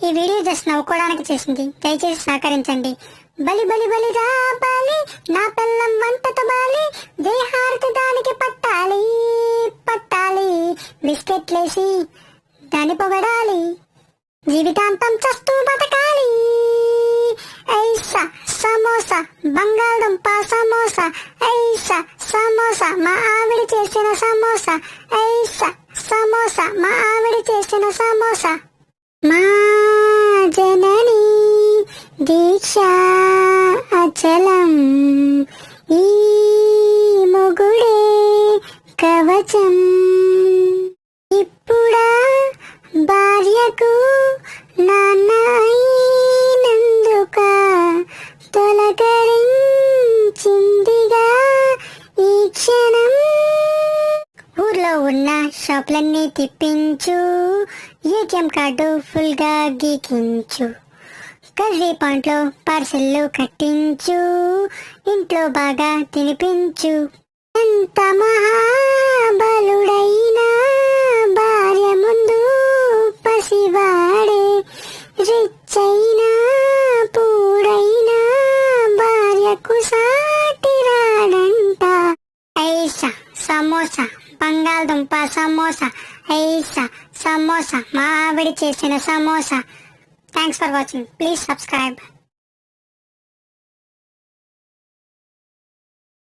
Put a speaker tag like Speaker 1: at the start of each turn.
Speaker 1: ఈ video just నవ్వుకోవడానికి చేసింది, దయచేసి సహకరించండి. బలి బలి బలి రా బాలి, నా పిల్లం వంటతో బాలి, దేహార్తి దానికి పట్టాలి పట్టాలి, బిస్కెట్లేసి దాన్ని పొగడాలి, జీవితాంతం చస్తూ బతకాలి. ఐసా సమోసా, బంగాళదుంప సమోసా, ఐసా సమోసా, మా ఆవిడ చేసిన సమోసా, ఐసా సమోసా, మా ఆవిడ చేసిన సమోసా. మా జనని దీక్ష అచలం, ఈ మొగుడే కవచం. ఇప్పుడా భార్యకు నాన్న అయినందుక తొలకరించిందిగా ఈ క్షణం. ఊర్లో ఉన్న షాపులన్నీ తిప్పించు, ఏటీఎం కార్డు ఫుల్ గా గీకించు, కర్రీ పాయింట్లో పార్సెల్లు కట్టించు, ఇంట్లో బాగా తినిపించు. ఎంత మహాబలుడైనా భార్య ముందు పసివాడే, రిచ్ అయినా పూడైనా భార్యకు సాటి రాడంట. ఐసా సమోసా, బంగాళదుంప సమోసా, ఐసా సమోసా, మా ఆవిడ చేసిన samosa. Thanks for watching. Please subscribe.